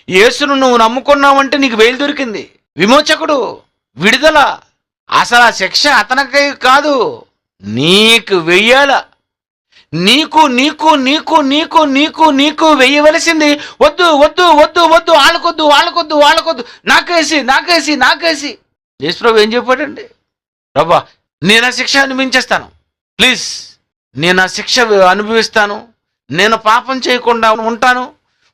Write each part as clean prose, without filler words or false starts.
యేసును నువ్వు నమ్ముకున్నావంటే నీకు వేలు దొరికింది, విమోచకుడు, విడుదల. అసలు ఆ శిక్ష అతనికై కాదు, నీకు వెయ్యాల. నీకు నీకు నీకు నీకు నీకు నీకు వెయ్యవలసింది. వద్దు వద్దు వద్దు వద్దు, వాళ్ళకొద్దు వాళ్ళకొద్దు వాళ్ళకొద్దు, నాకేసి నాకేసి నాకేసి. యేసుప్రభు ఏం చెప్పాడండి? ప్రభా, నేను ఆ శిక్ష అనుభవించేస్తాను, ప్లీజ్ నేను ఆ శిక్ష అనుభవిస్తాను, నేను పాపం చేయకుండా ఉంటాను,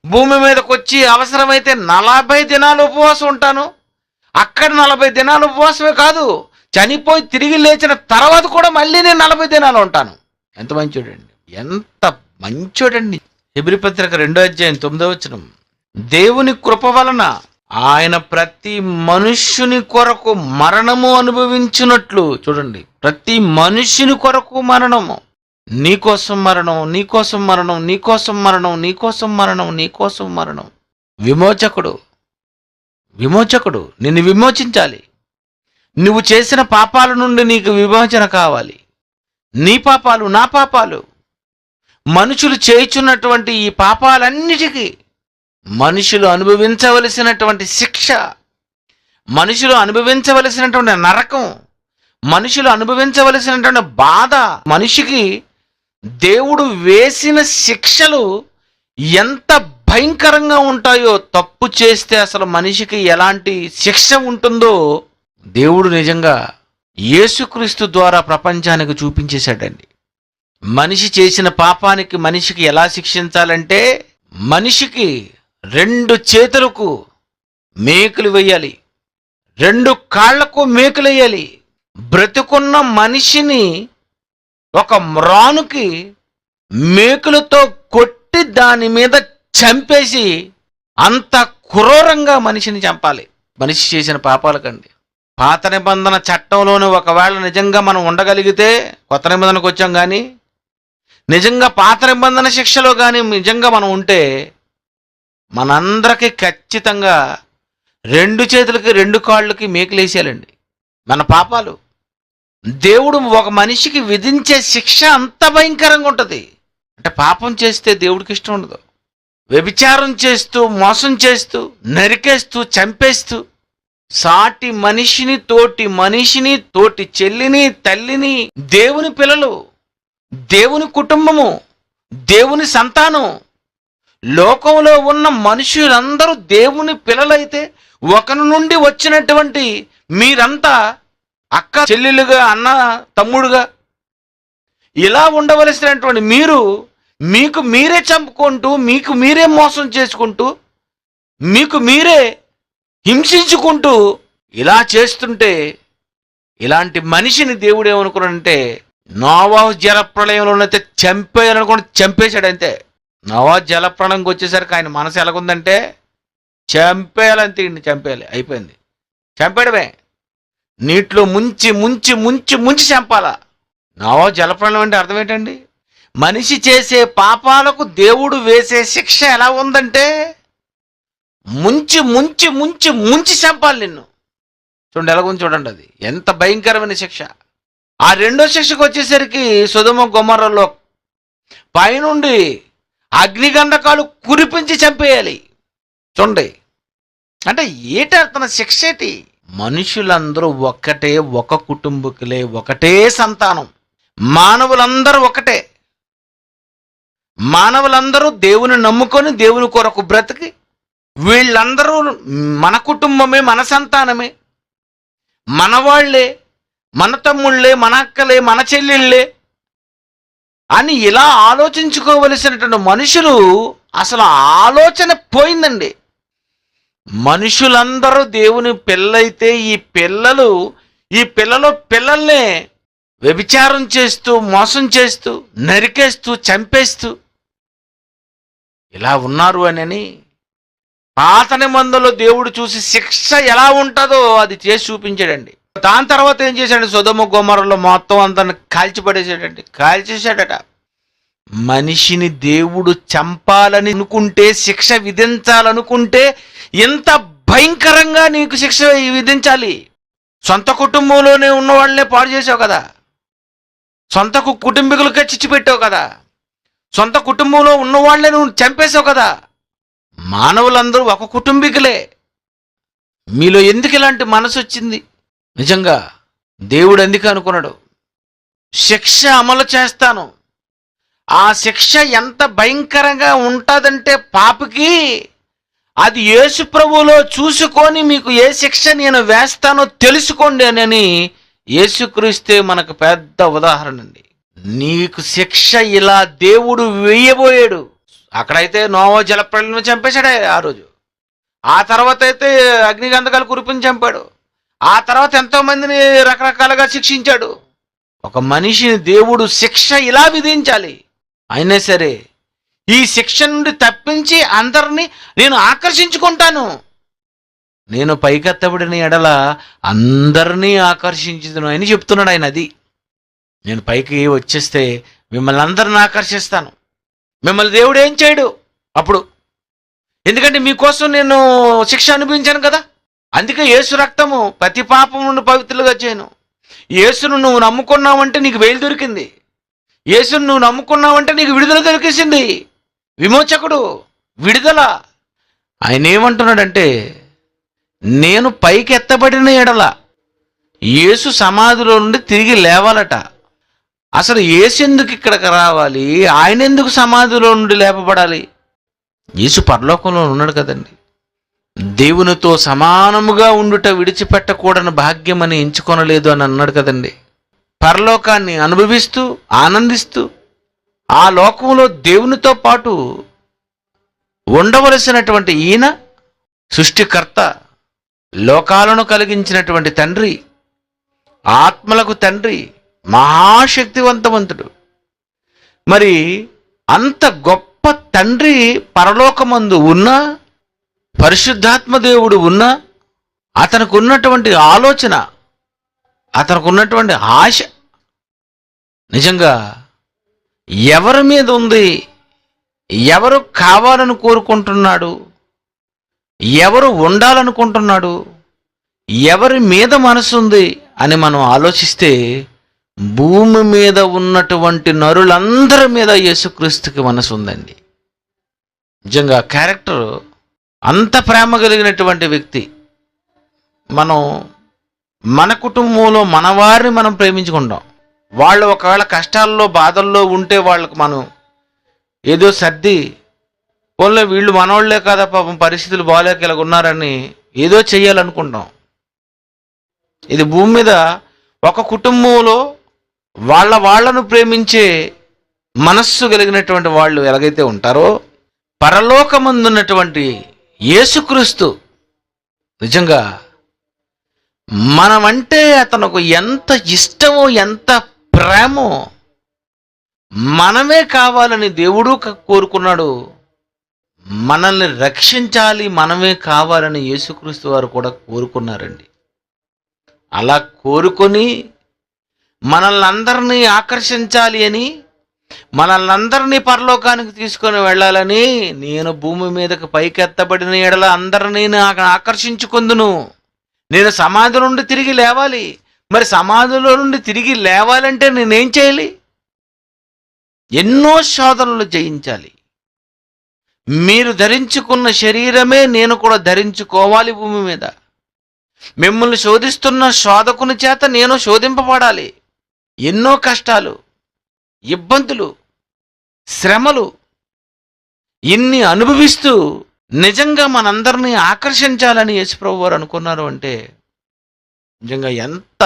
భూమి మీదకి వచ్చి అవసరమైతే 40 దినాలు ఉపవాసం ఉంటాను. అక్కడ 40 దినాలు ఉపవాసమే కాదు, చనిపోయి తిరిగి లేచిన తర్వాత కూడా మళ్ళీ నేను 40 దినాలు ఉంటాను. ఎంత మంచోడండి, ఎంత మంచోడండి. హెబ్రీ పత్రిక 2:9 దేవుని కృప వలన ఆయన ప్రతి మనుష్యుని కొరకు మరణము అనుభవించినట్లు. చూడండి, ప్రతి మనుష్యుని కొరకు మరణము. నీకోసం మరణం, నీకోసం మరణం, నీకోసం మరణం, నీకోసం మరణం, నీకోసం మరణం. విమోచకుడు, విమోచకుడు నిన్ను విమోచించాలి. నువ్వు చేసిన పాపాల నుండి నీకు విమోచన కావాలి. నీ పాపాలు, నా పాపాలు, మనుషులు చేయుచున్నటువంటి ఈ పాపాలన్నిటికీ మనుషులు అనుభవించవలసినటువంటి శిక్ష, మనుషులు అనుభవించవలసినటువంటి నరకం, మనుషులు అనుభవించవలసినటువంటి బాధ, మనిషికి దేవుడు వేసిన శిక్షలు ఎంత భయంకరంగా ఉంటాయో, తప్పు చేస్తే అసలు మనిషికి ఎలాంటి శిక్ష ఉంటుందో దేవుడు నిజంగా యేసుక్రీస్తు ద్వారా ప్రపంచానికి చూపించేశాడండి. మనిషి చేసిన పాపానికి మనిషికి ఎలా శిక్షించాలంటే, మనిషికి 2 చేతులకు మేకులు వేయాలి, 2 కాళ్లకు మేకులు వేయాలి. బ్రతుకున్న మనిషిని ఒక మ్రానుకి మేకులతో కొట్టి దాని మీద చంపేసి అంత క్రూరంగా మనిషిని చంపాలి. మనిషి చేసిన పాపాలకండి. పాత నిబంధన చట్టంలోనే ఒకవేళ నిజంగా మనం ఉండగలిగితే, కొత్త నిబంధనకు వచ్చాం కానీ నిజంగా పాత నిబంధన శిక్షలో కానీ నిజంగా మనం ఉంటే, మనందరికీ ఖచ్చితంగా 2 చేతులకి 2 కాళ్ళకి మేకులేసేయాలండి. మన పాపాలు దేవుడు ఒక మనిషికి విధించే శిక్ష అంత భయంకరంగా ఉంటుంది. అంటే పాపం చేస్తే దేవుడికి ఇష్టం ఉండదు. వ్యభిచారం చేస్తూ, మోసం చేస్తూ, నరికేస్తూ, చంపేస్తూ, సాటి మనిషిని, తోటి మనిషిని, తోటి చెల్లిని, తల్లిని, దేవుని పిల్లలు, దేవుని కుటుంబము, దేవుని సంతానం, లోకంలో ఉన్న మనుషులందరూ దేవుని పిల్లలైతే, ఒకరి నుండి వచ్చినటువంటి మీరంతా అక్క చెల్లెలుగా, అన్న తమ్ముడుగా ఇలా ఉండవలసినటువంటి మీరు మీకు మీరే చంపుకుంటూ, మీకు మీరే మోసం చేసుకుంటూ, మీకు మీరే హింసించుకుంటూ ఇలా చేస్తుంటే, ఇలాంటి మనిషిని దేవుడు ఏమనుకున్నాడంటే, నోవాహు జలప్రళయంలోనైతే చంపేయాలనుకుని చంపేశాడంతే. నోవాహు జలప్రళయంకి వచ్చేసరికి ఆయన మనసు ఎలాగుందంటే, చంపేయాలంతే, చంపేయాలి, అయిపోయింది. చంపేయడమే, నీటిలో ముంచి ముంచి ముంచి ముంచి చంపాలా. నోవాహు జలప్రళయం అంటే అర్థం ఏంటండి? మనిషి చేసే పాపాలకు దేవుడు వేసే శిక్ష ఎలా ఉందంటే, ముంచి ముంచి ముంచి ముంచి చంపాలి నిన్ను. చూడండి ఎలాగుంది, చూడండి అది ఎంత భయంకరమైన శిక్ష. ఆ 2వ శిక్షకు వచ్చేసరికి సొదొమ గొమొర్రాలో పైనుండి అగ్నిగంధకాలు కురిపించి చంపేయాలి. చూడండి, అంటే తన శిక్ష ఏంటి? మనుషులందరూ ఒక్కటే, ఒక కుటుంబకులే, ఒకటే సంతానం, మానవులందరూ ఒకటే. మానవులందరూ దేవుని నమ్ముకొని దేవుని కొరకు బ్రతికి, వీళ్ళందరూ మన కుటుంబమే, మన సంతానమే, మనవాళ్లే, మన తమ్ముళ్ళే, మన అక్కలే, మన చెల్లెళ్ళే అని ఇలా ఆలోచించుకోవలసినటువంటి మనుషులు అసలు ఆలోచన పోయిందండి. మనుషులందరూ దేవుని పిల్లలైతే ఈ పిల్లలు పిల్లల్నే వ్యభిచారం చేస్తూ, మోసం చేస్తూ, నరికేస్తూ, చంపేస్తూ ఇలా ఉన్నారు అని పాత నిబంధనలో దేవుడు చూసి శిక్ష ఎలా ఉంటుందో అది చేసి చూపించాడండి. దాని తర్వాత ఏం చేశాడు? సొదొమ గొమొర్రాలో మొత్తం అందరిని కాల్చిపడేసాడండి, కాల్చేశాడట. మనిషిని దేవుడు చంపాలని అనుకుంటే, శిక్ష విధించాలనుకుంటే ఎంత భయంకరంగా నీకు శిక్ష విధించాలి. సొంత కుటుంబంలోనే ఉన్న వాళ్ళనే పాడు చేసావు కదా, సొంత కుటుంబీకులకే చిచ్చు పెట్టావు కదా, సొంత కుటుంబంలో ఉన్న వాళ్ళే నువ్వు చంపేశావు కదా. మానవులందరూ ఒక కుటుంబీకులే. మీలో ఎందుకు ఇలాంటి మనసు వచ్చింది? నిజంగా దేవుడు ఎందుకు అనుకున్నాడు, శిక్ష అమలు చేస్తాను. ఆ శిక్ష ఎంత భయంకరంగా ఉంటుందంటే పాపికి, అది యేసు ప్రభువులో చూసుకొని మీకు ఏ శిక్ష నేను వేస్తానో తెలుసుకోండి అని యేసుక్రీస్తే మనకు పెద్ద ఉదాహరణ అండి. నీకు శిక్ష ఇలా దేవుడు వేయబోయాడు. అక్కడైతే నోవా జలప్రళయం చంపేశాడే ఆ రోజు. ఆ తర్వాత అయితే అగ్నిగంధకాలు కురిపించి చంపాడు. ఆ తర్వాత ఎంతో మందిని రకరకాలుగా శిక్షించాడు. ఒక మనిషిని దేవుడు శిక్ష ఇలా విధించాలి. అయినా సరే ఈ శిక్ష నుండి తప్పించి అందరినీ నేను ఆకర్షించుకుంటాను. నేను పైకెత్తబడిన ఎడల అందరినీ ఆకర్షించుదును అని చెప్తున్నాడు ఆయన. అది నేను పైకి వచ్చేస్తే మిమ్మల్ని అందరిని ఆకర్షిస్తాను. మిమ్మల్ని దేవుడు ఏం చేయడు అప్పుడు, ఎందుకంటే మీకోసం నేను శిక్ష అనుభవించాను కదా. అందుకే యేసు రక్తము ప్రతి పాపం నుండి పవిత్రులుగా చేయను. యేసును నువ్వు నమ్ముకున్నావంటే నీకు వేలు దొరికింది. యేసును నువ్వు నమ్ముకున్నావంటే నీకు విడుదల దొరికేసింది. విమోచకుడు, విడుదల. ఆయన ఏమంటున్నాడంటే, నేను పైకి ఎత్తబడిన ఎడల యేసు సమాధిలో నుండి తిరిగి లేవాలట. అసలు యేసు ఎందుకు ఇక్కడికి రావాలి? ఆయన ఎందుకు సమాధిలో నుండి లేపబడాలి? యేసు పరలోకంలో ఉన్నాడు కదండి. దేవునితో సమానముగా ఉండుట విడిచిపెట్టకూడని భాగ్యమని ఎంచుకొనలేదు అని అన్నాడు కదండి. పరలోకాన్ని అనుభవిస్తూ ఆనందిస్తూ ఆ లోకంలో దేవునితో పాటు ఉండవలసినటువంటి ఈయన సృష్టికర్త, లోకాలను కలిగించినటువంటి తండ్రి, ఆత్మలకు తండ్రి, మహాశక్తివంతవంతుడు. మరి అంత గొప్ప తండ్రి పరలోకమందు ఉన్నా, పరిశుద్ధాత్మ దేవుడు ఉన్నా, అతనికి ఉన్నటువంటి ఆలోచన, అతనికి ఉన్నటువంటి ఆశ నిజంగా ఎవరి మీద ఉంది? ఎవరు కావాలని కోరుకుంటున్నాడు? ఎవరు ఉండాలనుకుంటున్నాడు? ఎవరి మీద మనసు ఉంది అని మనం ఆలోచిస్తే, భూమి మీద ఉన్నటువంటి నరులందరి మీద యేసుక్రీస్తుకి మనసు ఉందండి. నిజంగా క్యారెక్టర్, అంత ప్రేమ కలిగినటువంటి వ్యక్తి. మనం మన కుటుంబంలో మన వారిని మనం ప్రేమించుకుంటాం. వాళ్ళు ఒకవేళ కష్టాల్లో బాధల్లో ఉంటే వాళ్ళకు మనం ఏదో సర్ది, పోన్లే వీళ్ళు మనోళ్లే కదా పాపం పరిస్థితులు బాగాలేక ఇలాగ ఉన్నారని ఏదో చెయ్యాలనుకుంటాం. ఇది భూమి మీద ఒక కుటుంబంలో వాళ్ళను ప్రేమించే మనస్సు కలిగినటువంటి వాళ్ళు ఎలాగైతే ఉంటారో, పరలోకమందున్నటువంటి యేసుక్రీస్తు నిజంగా మనమంటే అతనికి ఎంత ఇష్టమో, ఎంత ప్రేమో, మనమే కావాలని దేవుడు కోరుకున్నాడు. మనల్ని రక్షించాలి, మనమే కావాలని యేసుక్రీస్తు వారు కూడా కోరుకున్నారండి. అలా కోరుకొని మనల్ని అందరినీ ఆకర్షించాలి అని, మనల్ని అందరినీ పరలోకానికి తీసుకొని వెళ్ళాలని, నేను భూమి మీదకి పైకెత్తబడిన ఎడల అందరినీ ఆకర్షించుకుందును. నేను సమాధి నుండి తిరిగి లేవాలి. మరి సమాధిలో నుండి తిరిగి లేవాలంటే నేనేం చేయాలి? ఎన్నో శోధనలు జయించాలి. మీరు ధరించుకున్న శరీరమే నేను కూడా ధరించుకోవాలి భూమి మీద. మిమ్మల్ని శోధిస్తున్న శోధకుని చేత నేను శోధింపబడాలి. ఎన్నో కష్టాలు, ఇబ్బందులు, శ్రమలు ఇన్ని అనుభవిస్తూ నిజంగా మనందరినీ ఆకర్షించాలని యేసుప్రభు వారు అనుకున్నారు అంటే, నిజంగా ఎంత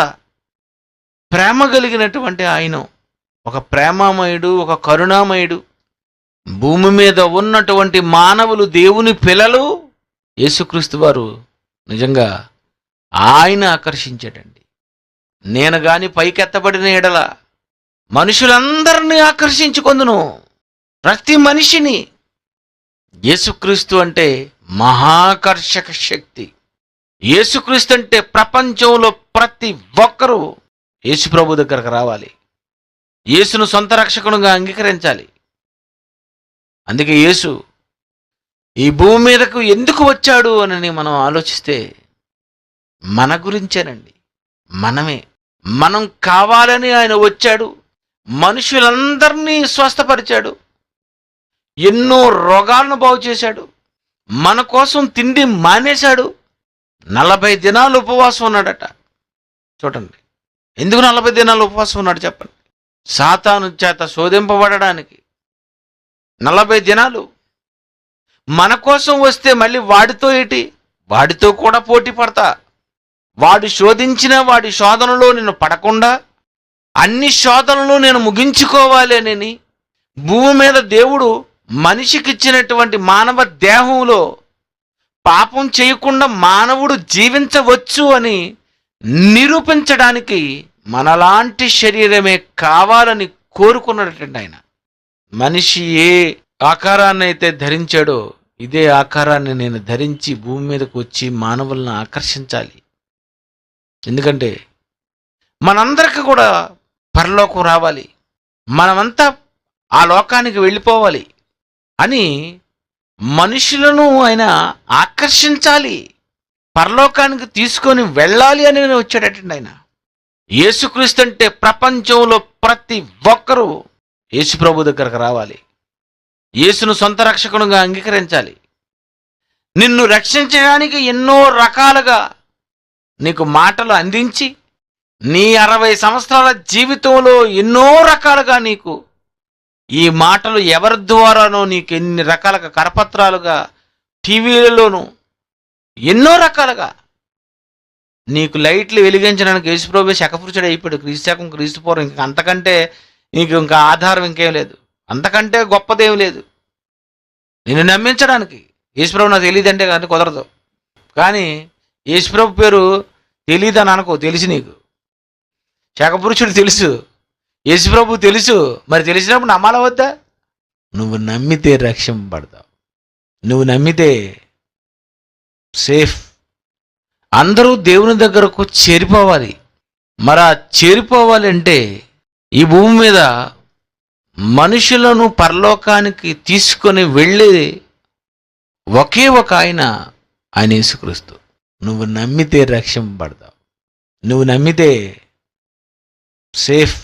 ప్రేమ కలిగినటువంటి ఆయన, ఒక ప్రేమామయుడు, ఒక కరుణామయుడు. భూమి మీద ఉన్నటువంటి మానవులు, దేవుని పిల్లలు, యేసుక్రీస్తు వారు నిజంగా ఆయన ఆకర్షించాడండి. నేను గాని పైకెత్తబడిన ఎడల మనుషులందరినీ ఆకర్షించుకొందును. ప్రతి మనిషిని. యేసుక్రీస్తు అంటే మహాకర్షక శక్తి. యేసుక్రీస్తు అంటే ప్రపంచంలో ప్రతి ఒక్కరూ యేసు ప్రభు దగ్గరకు రావాలి. యేసును సొంత రక్షకునిగా అంగీకరించాలి. అందుకే యేసు ఈ భూమి మీదకు ఎందుకు వచ్చాడు అని మనం ఆలోచిస్తే మన గురించేనండి. మనం కావాలని ఆయన వచ్చాడు. మనుషులందరినీ స్వస్థపరిచాడు. ఎన్నో రోగాలను బాగు చేశాడు. మన కోసం తిండి మానేశాడు. 40 దినాలు ఉపవాసం ఉన్నాడట. చూడండి, ఎందుకు 40 దినాలు ఉపవాసం ఉన్నాడు చెప్పండి? సాతాను చేత శోధింపబడడానికి 40 దినాలు. మన కోసం వస్తే మళ్ళీ వాడితో ఏంటి? వాడితో కూడా పోటీ పడతా. వాడు శోధించిన వాడి శోధనలో నేను పడకుండా అన్ని శోధనలు నేను ముగించుకోవాలి అని భూమి మీద దేవుడు మనిషికిచ్చినటువంటి మానవ దేహంలో పాపం చేయకుండా మానవుడు జీవించవచ్చు అని నిరూపించడానికి మనలాంటి శరీరమే కావాలని కోరుకున్నటువంటి ఆయన. మనిషి ఏ ఆకారాన్ని అయితే ధరించాడో ఇదే ఆకారాన్ని నేను ధరించి భూమి మీదకు వచ్చి మానవులను ఆకర్షించాలి. ఎందుకంటే మనందరికీ కూడా పరలోకం రావాలి, మనమంతా ఆ లోకానికి వెళ్ళిపోవాలి అని మనుషులను ఆయన ఆకర్షించాలి, పరలోకానికి తీసుకొని వెళ్ళాలి అని వచ్చాడటండి ఆయన. యేసుక్రీస్తు అంటే ప్రపంచంలో ప్రతి ఒక్కరూ యేసు ప్రభు దగ్గరకు రావాలి, యేసును సొంత రక్షకునిగా అంగీకరించాలి. నిన్ను రక్షించడానికి ఎన్నో రకాలుగా నీకు మాటలు అందించి నీ 60 సంవత్సరాల జీవితంలో ఎన్నో రకాలుగా నీకు ఈ మాటలు ఎవరి ద్వారానో నీకు ఎన్ని రకాలుగా కరపత్రాలుగా టీవీలలోనూ ఎన్నో రకాలుగా నీకు లైట్లు వెలిగించడానికి యేసుప్రభువే శకపురుషుడు అయిపోయాడు. క్రీస్తుశకం క్రీస్తుపూర్వం ఇంకా అంతకంటే నీకు ఇంకా ఆధారం ఇంకేం లేదు, అంతకంటే గొప్పదేం లేదు. నిన్ను నమ్మించడానికి యేసుప్రభు నాకు తెలియదంటే కానీ కుదరదు. కానీ యేసుప్రభు పేరు తెలియదని అనుకో, తెలిసి నీకు శకపురుషుడు తెలుసు, యేసుప్రభు తెలుసు. మరి తెలిసినప్పుడు నమ్మాల వద్దా? నువ్వు నమ్మితే రక్షింపబడతావు, నువ్వు నమ్మితే సేఫ్. అందరూ దేవుని దగ్గరకు చేరిపోవాలి. మరి ఆ చేరిపోవాలంటే ఈ భూమి మీద మనుషులను పరలోకానికి తీసుకొని వెళ్ళే ఒకే ఒక ఆయన యేసుక్రీస్తు. నువ్వు నమ్మితే రక్షింపబడతావు, నువ్వు నమ్మితే సేఫ్.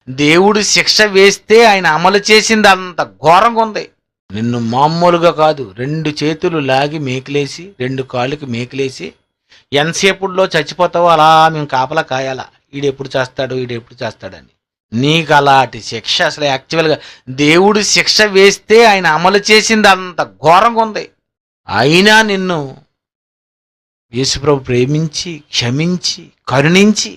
దేవుడు శిక్ష వేస్తే ఆయన అమలు చేసింది అంత ఘోరంగా ఉంది. నిన్ను మామూలుగా కాదు, 2 చేతులు లాగి మేకులేసి 2 కాళ్ళకి మేకులేసి ఎంతసేపుల్లో చచ్చిపోతావో అలా మేము కాపలా కాయాలా, ఈడెప్పుడు చేస్తాడని. నీకు అలాంటి శిక్ష అసలు యాక్చువల్గా దేవుడు శిక్ష వేస్తే ఆయన అమలు చేసింది అంత ఘోరంగా ఉంది. అయినా నిన్ను యేసుప్రభు ప్రేమించి క్షమించి కరుణించి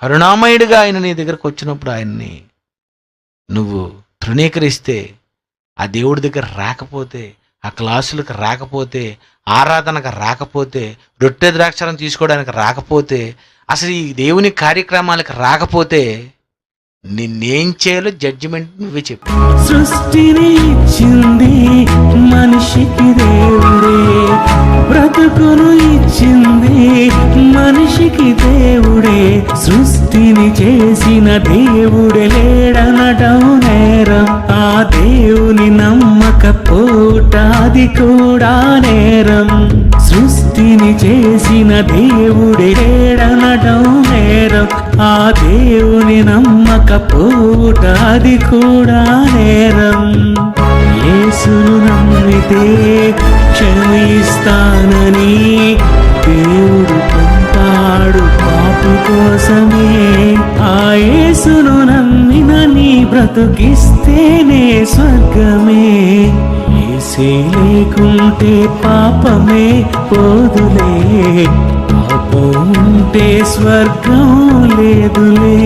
కరుణామయుడిగా ఆయన నీ దగ్గరకు వచ్చినప్పుడు ఆయన్ని నువ్వు తృణీకరిస్తే, ఆ దేవుడి దగ్గర రాకపోతే, ఆ క్లాసులకు రాకపోతే, ఆరాధనకు రాకపోతే, రొట్టె ద్రాక్షారం తీసుకోవడానికి రాకపోతే, అసలు ఈ దేవుని కార్యక్రమాలకు రాకపోతే నిన్నేం చేయాలో జడ్జిమెంట్ నువ్వే చెప్పు. సృష్టిని ఇచ్చింది మనిషికి దేవుడే, బ్రతుకును ఇచ్చింది మనిషికి దేవుడే. సృష్టిని చేసిన దేవుడే లేడనటం నేరం, ఆ దేవుని నమ్మకపోట అది కూడా నేరం. సృష్టిని చేసిన దేవుడే లేడనటం నేరం, ఆ దేవుని నమ్మకపోట అది కూడా నేరం. యేసును నమ్మితే క్షమిస్తానని దేవుడు పంపాడు పాపి కోసమే. ఆ యేసును నమ్మిన నీ బ్రతుకిస్తేనే స్వర్గమే. యేసే లేకుంటే పాపమే పోదులే, పాపం ఉంటే స్వర్గం లేదులే.